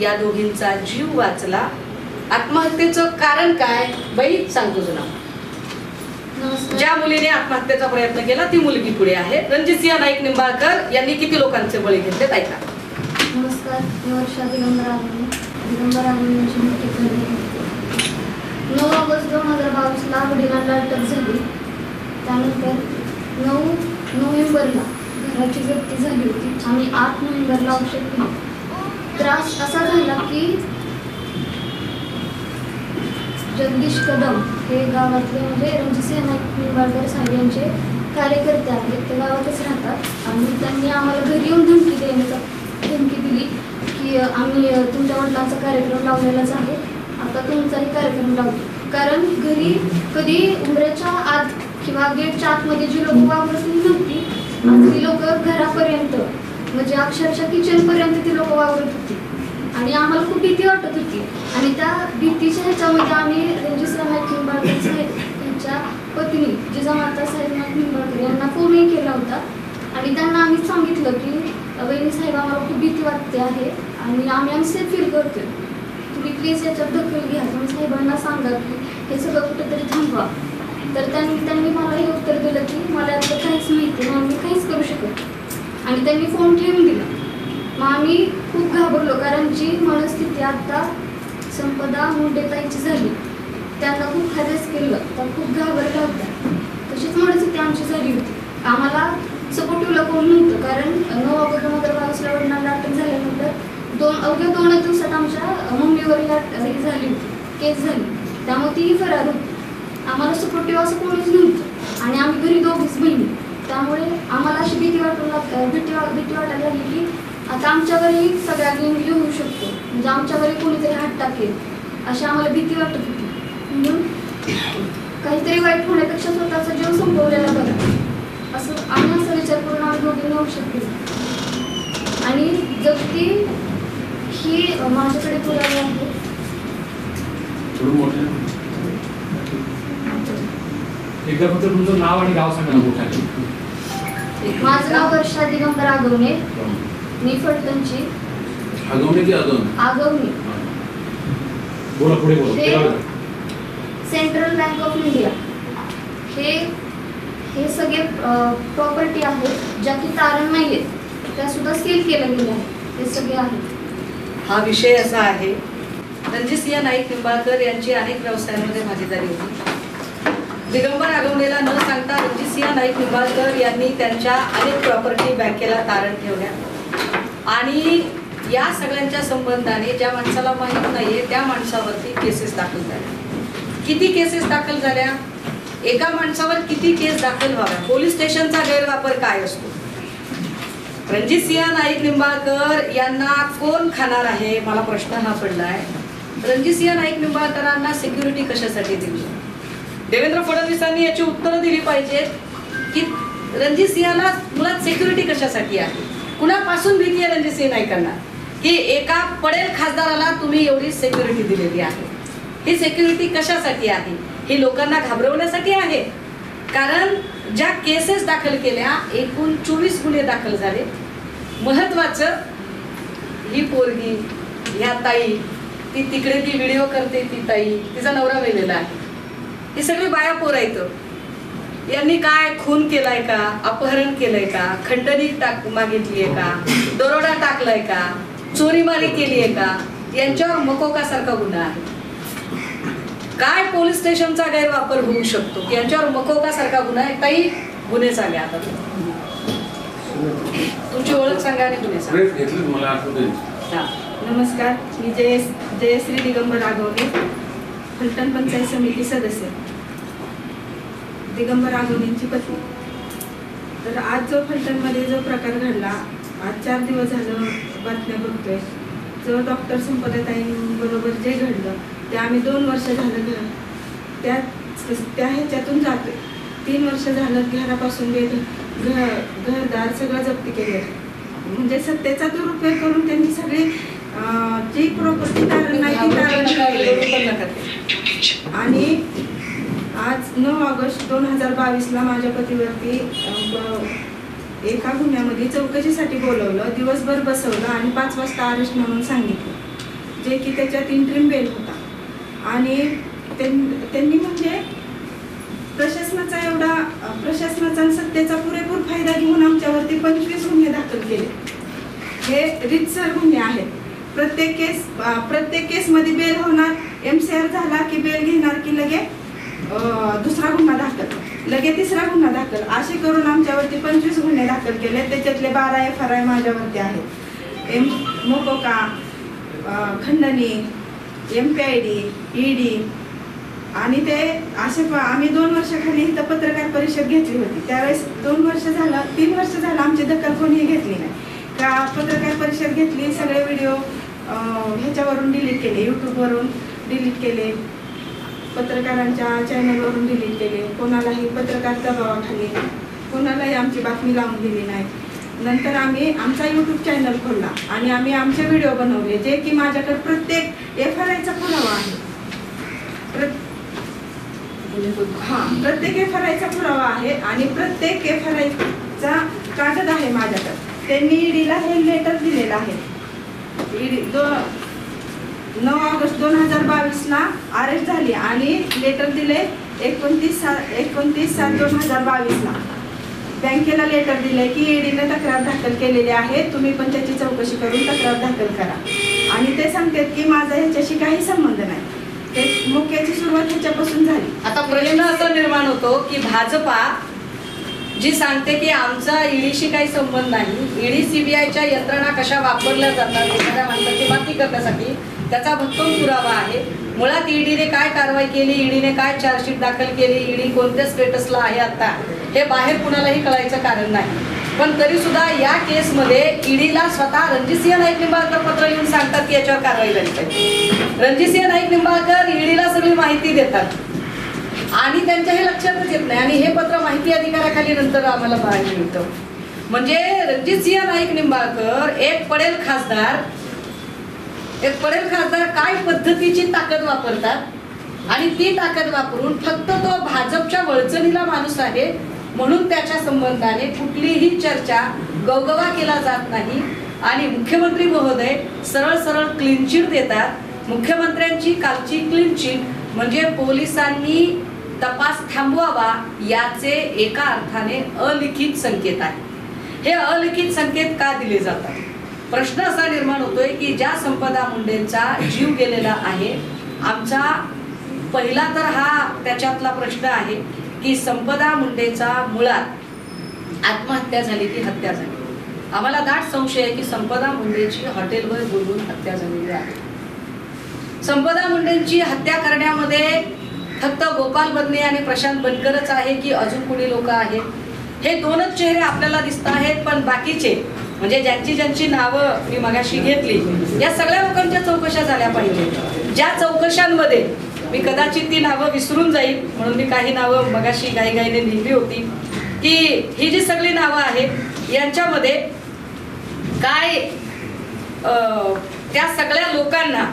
या दोघींचा जीव वाचला। आत्महत्येचं कारण काय बाई सांग तुझं नाव? ज्या मुलीने आत्महत्येचा प्रयत्न केला ती मुलगी पुढे आहे। रणजितसिंह नाईक निंबाळकर यांनी किती लोकांचे बळी घेतलेत ऐका। नमस्कार, मी वर्षा दिगंबर आगवणे यांची मुख्य कन्या। 9 ऑगस्ट 2022ला वडिलांना अटक झाली। त्यानंतर 9 नोव्हेंबरला घराची जप्ती झाली होती आणि 8 नोव्हेंबरला औषध पिले। त्रास असा झाला की जगदीश कदम हे गावातले म्हणजे रणजितसिंह नाईक निंबाळकर साहेब यांचे कार्यकर्ते आहेत, ते गावातच राहतात आणि त्यांनी आम्हाला घरी येऊन धमकी दिली की आम्ही तुमच्या वडिलांचा कार्यक्रम लावलेलाच आहे, आता तुमचाही कार्यक्रम लावतो। कारण घरी कधी उंबऱ्याच्या आत किंवा गेटच्या आतमध्ये जी लोक वावरत नव्हती, ती लोक घरापर्यंत म्हणजे अक्षरशः किचनपर्यंत ती लोक वावरत होती आणि आम्हाला खूप भीती वाटत होती। आणि त्या भीतीच्या ह्याच्यामध्ये आम्ही रणजितसिंह नाईक निंबाळकर साहेब यांच्या पत्नी जिजामाता साहेब नाईक निंबाळकर यांना फोनही केला होता आणि त्यांना आम्ही सांगितलं की वहिनी साहेब आम्हाला खूप भीती वाटते आहे आणि आम्ही सेफ फील करतोय, तुम्ही प्लीज याच्यात दखल घ्या, तुम्ही साहेबांना सांगा की हे सगळं कुठेतरी थांबवा। तर त्यांनी मला हे उत्तर दिलं की मला यातलं काहीच माहिती नाही, मी काहीच करू शकत आणि त्यांनी फोन ठेवून दिला। मग आम्ही खूप घाबरलो कारण जी मनस्थिती आता संपदा मुंडेताईची झाली त्यांना खूप हॅरेस केलं, त्या खूप घाबरल्या होत्या, तशीच मनस्थिती आमची झाली होती। आम्हाला सपोर्टिव्हला कोण नव्हतं कारण 9 ऑगस्ट 2022ला वडिलांना अटक झाल्यानंतर अवघ्या 2 दिवसात आमच्या मम्मीवर झाली होती, केस झाली, त्यामुळे तीही फरार होती। आम्हाला सपोर्टिव्ह असं कोणीच नव्हतं आणि आम्ही घरी दोघीच बहिणी, त्यामुळे आम्हाला अशी भीती वाटायला लागली की आता आमच्यावरही सगळ्या गेंगली होऊ शकतो, म्हणजे आमच्यावरही कोणीतरी हात टाकेल अशी आम्हाला भीती वाटत होती। म्हणून काहीतरी वाईट होण्यापेक्षा स्वतःचा जीव संपवलेला बरा असं आम्ही असा विचार करून आम्ही दोघींनी औषध केलं आणि जप्ती ही माझ्याकडे पुरावे आहे। तुमचं नाव आणि गाव सांगा। माझं नाव वर्षा दिगंबर आगवणे, मी फलटणची। आगवणे बोला पुढे बोला। सेंट्रल बँक ऑफ इंडिया हे सगळे प्रॉपर्टी आहेत ज्या की तारण नाही आहेत, त्या सुद्धा सील केल्या गेल्या आहेत, हे सगळे आहेत। हा विषय असा आहे, रणजितसिंह नाईक निंबाळकर यांची अनेक व्यवसायांमध्ये भागीदारी होती। दिगंबर आगवणेला न सांगता रणजितसिंह नाईक निंबाळकर यांनी त्यांच्या अनेक प्रॉपर्टी बँकेला तारण ठेवल्या आणि या सगळ्यांच्या संबंधाने ज्या माणसाला माहीत नाहीये त्या माणसावरती केसेस दाखल झाल्या। किती केसेस दाखल झाल्या, एका माणसावर किती केस दाखल व्हाव्या, पोलीस स्टेशनचा गैरवापर काय असतो? रणजितसिंह नाईक निंबाळकर यांना कोण खाणार आहे, मला प्रश्न हा पडलाय। रणजितसिंह नाईक निंबाळकरांना सिक्युरिटी कशासाठी दिली? देवेंद्र फडणवीसांनी याची उत्तरं दिली पाहिजेत की रणजितसिंहला मुळात सिक्युरिटी कशासाठी आहे, कुणापासून भीती आहे रणजितसिंह नाईकांना की एका पडेल खासदाराला तुम्ही एवढी सिक्युरिटी दिलेली आहे? ही सिक्युरिटी कशासाठी आहे? ही लोकांना घाबरवण्यासाठी आहे? कारण ज्या केसेस दाखल केल्या एकूण 24 गुन्हे दाखल झाले। महत्वाचं ही पोरगी, ह्या ताई, ती तिकडे ती व्हिडिओ करते ती ताई, तिचा नवरा मेलेला आहे, हे सगळे बाया पोर आहेत। यांनी काय खून केलाय का, अपहरण केलंय का, खंडणी मागितली आहे का, दरोडा टाकलाय का, चोरीमारी केली आहे का, यांच्यावर मकोकासारखा गुन्हा आहे। काय पोलीस स्टेशनचा गैरवापर होऊ शकतो की यांच्यावर मकोकासारखा गुन्हा आहे? काही गुन्हे सांगा आता, तुमची ओळख सांगा आणि गुन्हे सांगा। नमस्कार, मी जयश्री दिगंबर आगवणे, फलटण पंचायत समिती सदस्य, दिगंबर आगवणेंची पत्नी। तर आज जो फलटणमध्ये जो प्रकार घडला, आज 4 दिवस झालं बातम्या बघतोय, जो डॉक्टर संपदाताईंबरोबर जे घडलं ते आम्ही 2 वर्ष झालं त्या ह्याच्यातून जातोय। 3 वर्ष झालं घरापासून घरदार सगळं जप्ती केले, म्हणजे सत्तेचा दुरुपयोग करून त्यांनी सगळी जी प्रॉपर्टी तारण नाही ती तारण आणि आज 9 ऑगस्ट 2022ला माझ्या पतीवरती एका गुन्ह्यामध्ये चौकशीसाठी बोलवलं, दिवसभर बसवलं आणि 5 वाजता अरेस्ट म्हणून सांगितलं। जे की त्याच्यात इंटरिम बेल होता आणि त्यांनी म्हणजे प्रशासनाचा आणि सत्तेचा पुरेपूर फायदा घेऊन आमच्यावरती 25 गुन्हे दाखल केले. हे रितसर गुन्हे आहेत. प्रत्येक केसमध्ये बेल होणार, MCR झाला की बेल घेणार की लगे दुसरा गुन्हा दाखल, लगे तिसरा गुन्हा दाखल, असे करून आमच्यावरती 25 गुन्हे दाखल केले. त्याच्यातले 12 FRI माझ्यावरती आहेत. मोकोका, खंडणी, MPID, ED आणि ते असे आम्ही 2 वर्षाखाली इथं पत्रकार परिषद घेतली होती. त्यावेळेस 3 वर्ष झालं आमची दखल कोणीही घेतली नाही. का पत्रकार परिषद घेतली, सगळे व्हिडिओ ह्याच्यावरून डिलीट केले, यूट्यूबवरून डिलीट केले, पत्रकारांच्या चॅनलवरून डिलीट केले. कोणालाही पत्रकार दबावाखाली कोणालाही आमची बातमी लावून दिली नाही. नंतर आम्ही आमचा यूट्यूब चॅनल खोलला आणि आम्ही आमचे व्हिडिओ बनवले, जे की माझ्याकडे प्रत्येक FRIचा पुरावा आहे. प्रत्येक FRIचा पुरावा आहे आणि प्रत्येक FRIचा कागद आहे माझ्याकडे. त्यांनी EDला हे लेटर दिलेलं आहे. 9 ऑगस्ट 2022ला अरेस्ट झाली आणि लेटर दिले 29/7/2022ला. बँकेला लेटर दिले की EDने तक्रार दाखल केलेली आहे, तुम्ही पण त्याची चौकशी करून तक्रार दाखल करा. आणि ते सांगतात की माझा ह्याच्याशी काही संबंध नाही. ते मुख्याची सुरुवात ह्याच्यापासून झाली. आता प्रश्न असा निर्माण होतो की भाजपा जी सांगते की आमचा ईडीशी काही संबंध नाही, ईडी CBIच्या यंत्रणा कशा वापरल्या जातात एखाद्या माणसाची माती करण्यासाठी, त्याचा भक्कम पुरावा आहे. मुळात ईडीने काय कारवाई केली, ईडीने काय चार्जशीट दाखल केली, ईडी कोणत्या स्टेटसला आहे आता, हे बाहेर कुणालाही कळायचं कारण नाही. पण तरी सुद्धा या केसमध्ये ईडीला स्वतः रणजितसिंह नाईक निंबाळकर पत्र लिहून सांगतात की याच्यावर कारवाई झाली पाहिजे. रणजितसिंह नाईक निंबाळकर ईडीला सगळी माहिती देतात आणि त्यांच्या हे लक्षातच येत नाही. आणि हे पत्र माहिती अधिकाराखाली नंतर आम्हाला पाहायला मिळतं. म्हणजे रणजितसिंह नाईक निंबाळकर एक पडेल खासदार काय पद्धतीची ताकद वापरतात आणि ती ताकद वापरून फक्त तो भाजपच्या वळचणीला माणूस आहे म्हणून त्याच्या संबंधाने कुठलीही चर्चा गवगवा केला जात नाही. आणि मुख्यमंत्री महोदय सरळ क्लीन चिट देतात. मुख्यमंत्र्यांची कालची क्लीन चिट म्हणजे पोलिसांनी तपास थांबवावा याचे एका अर्थाने अलिखित संकेत आहे. हे अलिखित संकेत का दिले जातात? प्रश्न असा निर्माण होतोय की ज्या संपदा मुंडेंचा जीव गेलेला आहे, आमचा पहिला तर हा त्याच्यातला प्रश्न आहे की संपदा मुंडेचा मुळात आत्महत्या झाली की हत्या झाली. आम्हाला दाट संशय आहे की संपदा मुंडेची हॉटेलवर बोलून हत्या झालेली आहे. संपदा मुंडेंची हत्या करण्यामध्ये फक्त गोपाल बदने आणि प्रशांत बनकरच आहे की अजून कोणी लोक आहेत? हे 2च चेहरे आपल्याला दिसत आहेत. पण बाकीचे म्हणजे ज्यांची नावं मी मगाशी घेतली, या सगळ्या लोकांच्या चौकशा झाल्या पाहिजे. ज्या चौकशांमध्ये मी कदाचित ती नावं विसरून जाईल म्हणून मी काही नावं मगाशी घाईघाईने लिहिली होती की ही जी सगळी नावं आहेत यांच्यामध्ये काय त्या सगळ्या लोकांना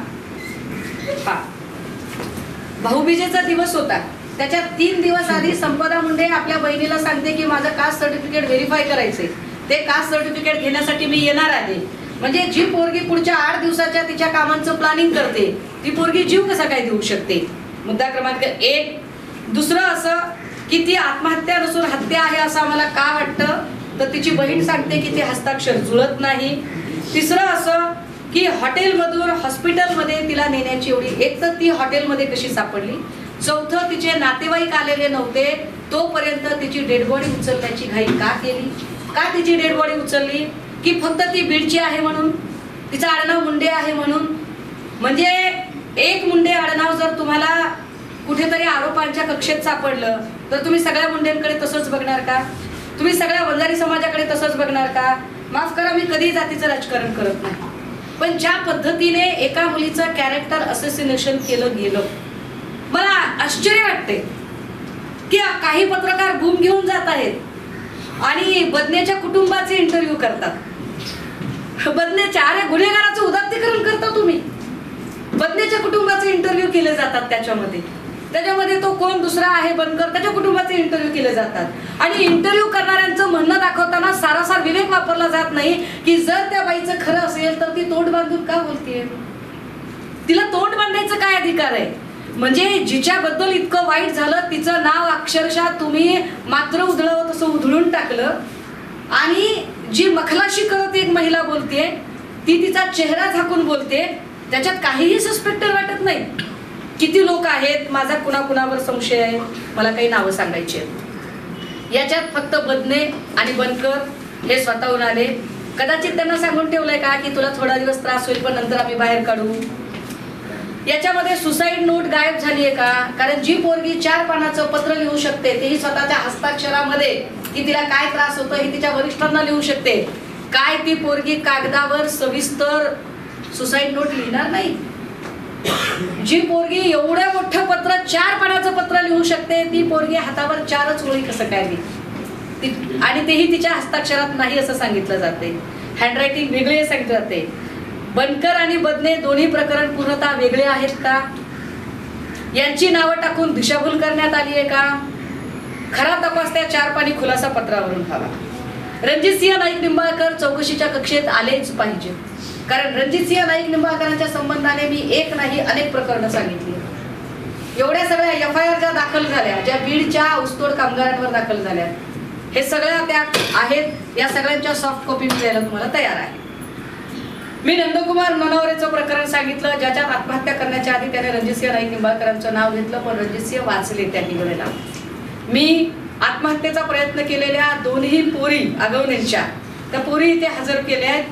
भाऊबीजेचा दिवस होता, त्याच्या 3 दिवस आधी संपदा मुंडे आपल्या बहिणीला सांगते की माझं कास्ट सर्टिफिकेट व्हेरीफाय करायचंय, ते कास्ट सर्टिफिकेट घेण्यासाठी मी येणार आहे. म्हणजे जी पोरगी पुढच्या 8 दिवसाच्या तिच्या कामांचं प्लॅनिंग करते ती पोरगी जीव कसा काय देऊ शकते? मुद्दा क्रमांक 1. दुसरं असं की ती आत्महत्या नसून हत्या आहे असं आम्हाला का वाटतं, तर तिची बहीण सांगते की ते हस्ताक्षर जुळत नाही. तिसरं असं की हॉटेलमधून हॉस्पिटलमध्ये तिला नेण्याची एवढी, एक तर ती हॉटेलमध्ये कशी सापडली, चौथं तिचे नातेवाईक आलेले नव्हते तोपर्यंत तिची डेड बॉडी उचलण्याची घाई का केली? का तिची डेड बॉडी उचलली? की फक्त ती बीडची आहे म्हणून, तिचं आडनाव मुंडे आहे म्हणून? म्हणजे एक मुंडे आडनाव जर तुम्हाला कुठेतरी आरोपांच्या कक्षेत सापडलं तर तुम्ही सगळ्या मुंडेंकडे तसंच बघणार का? तुम्ही सगळ्या वंजारी समाजाकडे तसंच बघणार का? माफ करा, मी कधी जातीचं राजकारण करत नाही, पण ज्या पद्धतीने एका मुलीचं कॅरेक्टर असोसिएशन केलं गेलं, मला आश्चर्य वाटते की काही पत्रकार बूम घेऊन जात आहेत आणि बदनेच्या कुटुंबाचे इंटरव्ह्यू करतात. बदनेच्या, अरे गुन्हेगाराचं उदात्तीकरण करता तुम्ही. बदनेच्या कुटुंबाचे इंटरव्ह्यू केले जातात, त्याच्यामध्ये तो कोण दुसरा आहे बनकर, त्याच्या कुटुंबाचे इंटरव्ह्यू केले जातात. आणि इंटरव्ह्यू करणाऱ्यांचं म्हणणं दाखवताना सारासार विवेक वापरला जात नाही की जर त्या बाईचं खरं असेल तर ती तोंड बांधून का बोलतेय? तिला तोंड बांधायचं काय अधिकार आहे? म्हणजे जिच्याबद्दल इतकं वाईट झालं तिचं नाव अक्षरशः तुम्ही मात्र उधळावं तसं उधळून टाकलं. आणि जी मखलाशी करत एक महिला बोलते ती तिचा चेहरा झाकून बोलते, त्याच्यात काहीही सस्पेक्टेड वाटत नाही. किती लोक आहेत, माझा कुणाकुणावर संशय आहे, मला काही नावं सांगायची आहेत. याच्यात फक्त बदने आणि बनकर हे स्वतःहून आले. कदाचित त्यांना सांगून ठेवलंय का की तुला थोडा दिवस त्रास होईल पण नंतर आम्ही बाहेर काढू. याच्यामध्ये सुसाईड नोट गायब झाली आहे का? कारण जी पोरगी 4 पानाचं पत्र लिहू शकते तेही स्वतःच्या हस्ताक्षरामध्ये की तिला काय त्रास होतो हे तिच्या वरिष्ठांना लिहू शकते, काय ती पोरगी कागदावर सविस्तर सुसाईड नोट लिहिणार नाही? जी पोरगी एवढं मोठं पत्र 4 पानाचं पत्र लिहू शकते ती पोरगी हातावर 4च ओळी कसं काय लिहिली? आणि तेही तिच्या हस्ताक्षरात नाही असं सांगितलं जाते. हँडरायटिंग वेगळे सांगितलं जाते. बनकर आणि बदने दोन्ही प्रकरण पूर्णतः वेगळे आहेत का? यांची नावं टाकून दिशाभूल करण्यात आली आहे का? खरा तपास त्या 4 पानी खुलासा पत्रावरून व्हावा. रणजितसिंह नाईक निंबाळकर चौकशीच्या कक्षेत आलेच पाहिजे. कारण रणजितसिंह नाईक निंबाळकरांच्या संबंधाने मी एक नाही अनेक प्रकरणं सांगितली. एवढ्या सगळ्या FIR ज्या दाखल झाल्या, ज्या बीडच्या ऊसतोड कामगारांवर दाखल झाल्या, हे सगळ्या त्या आहेत. या सगळ्यांच्या सॉफ्ट कॉपी मी द्यायला तुम्हाला तयार आहे. मी नंदकुमार मनोहरेचं प्रकरण सांगितलं, ज्याच्यात आत्महत्या करण्याच्या आधी त्याने रणजितसिंह नाईक निंबाळकरांचं नाव घेतलं, पण रणजितसिंह वाचले त्याही वेळेला. मी आत्महत्येचा प्रयत्न केलेल्या दोन्ही पोरी आगवणेंच्या त्या पोरी इथे हजर केल्या आहेत.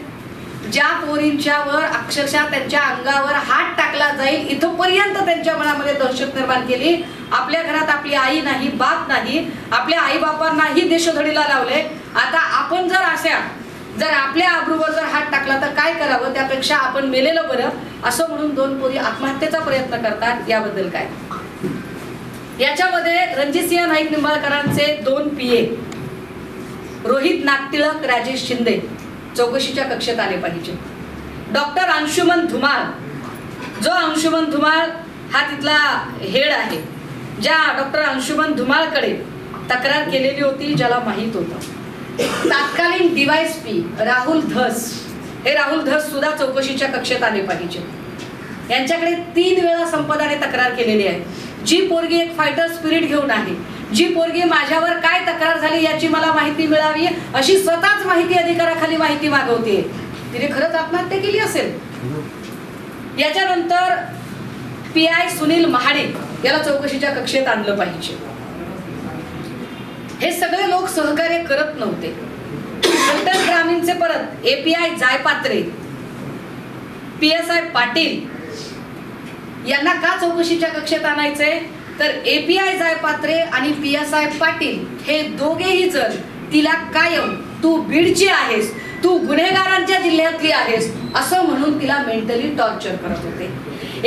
ज्या पोरींच्यावर अक्षरशः त्यांच्या अंगावर हात टाकला जाईल इथपर्यंत त्यांच्या मनामध्ये दहशत निर्माण केली. आपल्या घरात आपली आई नाही, बाप नाही, आपल्या आई बापांनाही देशोधडीला लावले. आता आपण जर आपल्या आबरूवर जर हात टाकला तर काय करावं, त्यापेक्षा आपण मेलेलं बरं असं म्हणून 2 पोरी आत्महत्येचा प्रयत्न करतात. याबद्दल काय? याच्यामध्ये रणजितसिंह नाईक निंबाळकरांचे 2 PA रोहित नागटिळक, राजेश शिंदे चौकशीच्या कक्षेत आले पाहिजे. डॉक्टर अंशुमन धुमाळ, जो अंशुमन धुमाळ हा तिथला हेड आहे, ज्या डॉक्टर अंशुमन धुमाळकडे तक्रार केलेली होती, ज्याला माहित होतं. तत्कालीन DYSP राहुल धस, हे राहुल धस सुद्धा चौकशीच्या कक्षेत आले पाहिजे. यांच्याकडे 3 वेळा संपदाने तक्रार केलेली आहे. जी पोरगी एक फायटर स्पिरिट घेऊन आहे, जी पोरगी माझ्यावर काय तक्रार झाली याची मला माहिती मिळावी अशी स्वतःच माहिती अधिकाराखाली माहिती मागवते, तिने खरंच आत्महत्या केली असेल. याच्यानंतर PI सुनील महाडे याला चौकशीच्या कक्षेत आणलं पाहिजे. हे सगळे लोक सहकार्य करत नव्हते. फलटण ग्रामीणचे परत API जायपात्रे, PSI पाटील यांना का चौकशीच्या कक्षेत आणायचंय? तर API जायपात्रे आणि PSI पाटील हे दोघेही जर तिला कायम तू बीडची आहेस, तू गुन्हेगारांच्या जिल्ह्यातली आहेस असं म्हणून तिला मेंटली टॉर्चर करत होते.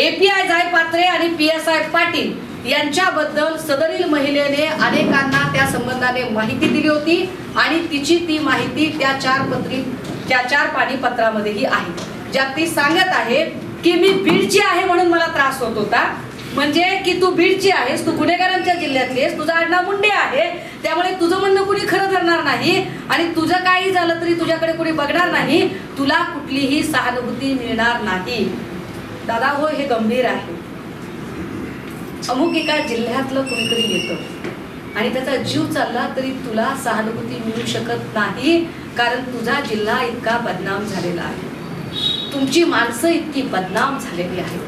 API जायपात्रे आणि PSI पाटील यांच्याबद्दल सदरील महिलेने अनेकांना त्या संबंधाने माहिती दिली होती आणि तिची ती माहिती त्या 4 पानी पत्रामध्येही आहे, ज्यात ती सांगत आहे की मी बीडची आहे म्हणून मला त्रास होत होता. म्हणजे की तू बीडची आहेस, तू गुन्हेगारांच्या जिल्ह्यातली आहेस, तुझा आडनाव मुंडे आहे, त्यामुळे तुझं म्हणणं कुणी खरं धरणार नाही आणि तुझं काही झालं तरी तुझ्याकडे कुणी बघणार नाही, तुला कुठलीही सहानुभूती मिळणार नाही. दादा हो, हे गंभीर आहे. अमुक एका जिल्ह्यातलं कुणीतरी येतं आणि त्याचा जीव चालला तरी तुला सहानुभूती मिळू शकत नाही, कारण तुझा जिल्हा इतका बदनाम झालेला आहे, तुमची माणसं इतकी बदनाम झालेली आहेत,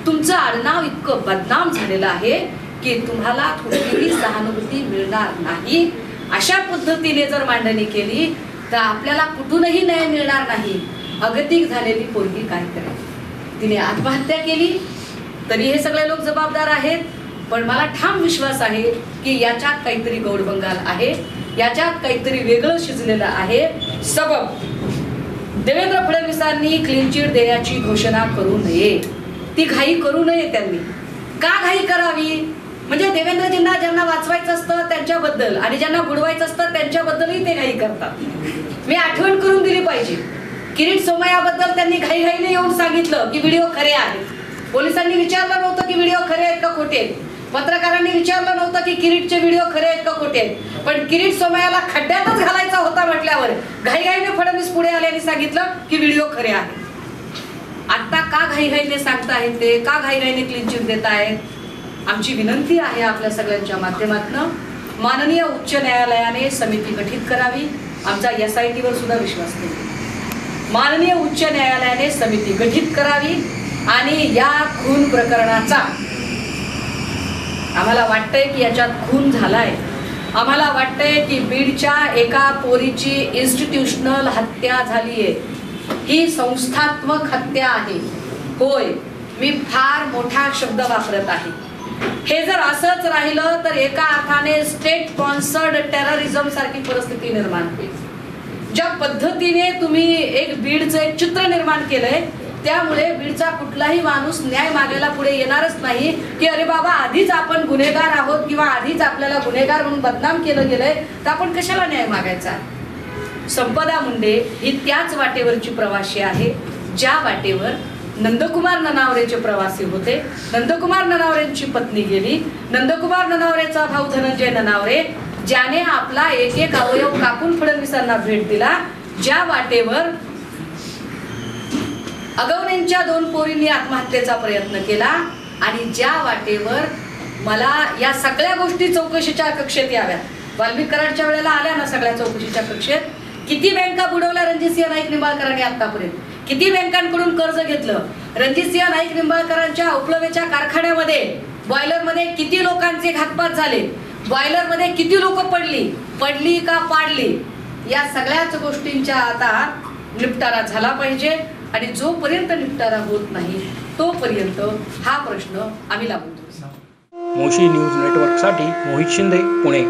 तुमचं आडनाव इतकं बदनाम झालेलं आहे की तुम्हाला कुठलीही सहानुभूती मिळणार नाही. अशा पद्धतीने जर मांडणी केली तर आपल्याला कुठूनही न्याय मिळणार नाही. अगतिक झालेली पोरगी काय करेल? तिने आत्महत्या केली तरी हे सगळे लोक जबाबदार आहेत, पण मला ठाम विश्वास आहे की याच्यात काहीतरी गौडबंगाल आहे, याच्यात काहीतरी वेगळं शिजलेलं आहे. सबब देवेंद्र फडणवीसांनी क्लीन चिट देण्याची घोषणा करू नये, ती घाई करू नये. त्यांनी का घाई करावी? म्हणजे देवेंद्रजींना ज्यांना वाचवायचं असतं त्यांच्याबद्दल आणि ज्यांना बुडवायचं असतं त्यांच्याबद्दलही ते घाई करतात. मी आठवण करून दिली पाहिजे. किरीट सोमय्याबद्दल त्यांनी घाईघाईने येऊन सांगितलं की व्हिडिओ खरे आहेत. पोलिसांनी विचारलं नव्हतं की व्हिडिओ खरे आहेत का खोटे आहेत, पत्रकारांनी विचारलं नव्हतं की किरीटचे व्हिडिओ खरे आहेत का खोटे आहेत, पण किरीट सोमय्याला खड्ड्यातच घालायचा होता म्हटल्यावर घाईघाईने फडणवीस पुढे आले आणि सांगितलं की व्हिडिओ खरे आहेत. आता का घाईघाईने सांगताहेत ते, का घाईघाईने क्लीन चिट देत आहेत? आमची विनंती आहे आपल्या सगळ्यांच्या माध्यमातून, माननीय उच्च न्यायालयाने समिती गठीत करावी. आमचा SIT वर सुद्धा विश्वास नाही. माननीय उच्च न्यायालयाने समिती गठीत करावी आणि या खून प्रकरणाचा, आम्हाला वाटतंय की याच्यात खून झालाय, आम्हाला वाटतंय की बीडच्या एका पोरीची इन्स्टिट्यूशनल हत्या झालीये, ही संस्थात्मक हत्या आहे. होय, मी फार मोठा शब्द वापरत आहे. हे जर असंच राहिलं तर एका अर्थाने स्टेट स्पॉन्सर्ड टेररिझम सारखी परिस्थिती निर्माण होईल. ज्या पद्धतीने तुम्ही एक बीडचं एक चित्र निर्माण केलंय, त्यामुळे बीडचा कुठलाही माणूस न्याय मागायला पुढे येणारच नाही की अरे बाबा आधीच आपण गुन्हेगार आहोत किंवा आधीच आपल्याला गुन्हेगार म्हणून बदनाम केलं गेलंय तर आपण कशाला न्याय मागायचा. संपदा मुंडे ही त्याच वाटेवरची प्रवासी आहे ज्या वाटेवर नंदकुमार ननावरेचे प्रवासी होते. नंदकुमार ननावरेंची पत्नी गेली, नंदकुमार ननावरेचा भाऊ धनंजय ननावरे ज्याने आपला एक एक अवयव कापून फडणवीसांना भेट दिला, ज्या वाटेवर अगवणेंच्या 2 पोरींनी आत्महत्येचा प्रयत्न केला आणि ज्या वाटेवर मला या सगळ्या गोष्टी चौकशीच्या कक्षेत याव्यात. वाल्मिक कराडच्या वेळेला आल्या ना सगळ्या चौकशीच्या कक्षेत. किती बँका बुडवल्या रणजितसिंह नाईक निंबाळकरांनी आतापर्यंत, किती बँकांकडून कर्ज घेतलं. रणजितसिंह नाईक निंबाळकरांच्या उपलवेच्या कारखान्यामध्ये बॉयलरमध्ये किती लोकांचे घातपात झाले, बॉयलरमध्ये किती लोक पडली का पाडली, या सगळ्याच गोष्टींच्या आता निपटारा झाला पाहिजे. आणि जोपर्यंत निपटारा होत नाही तोपर्यंत हा प्रश्न आम्ही लावून धरू. मोशी न्यूज नेटवर्कसाठी मोहित शिंदे, पुणे.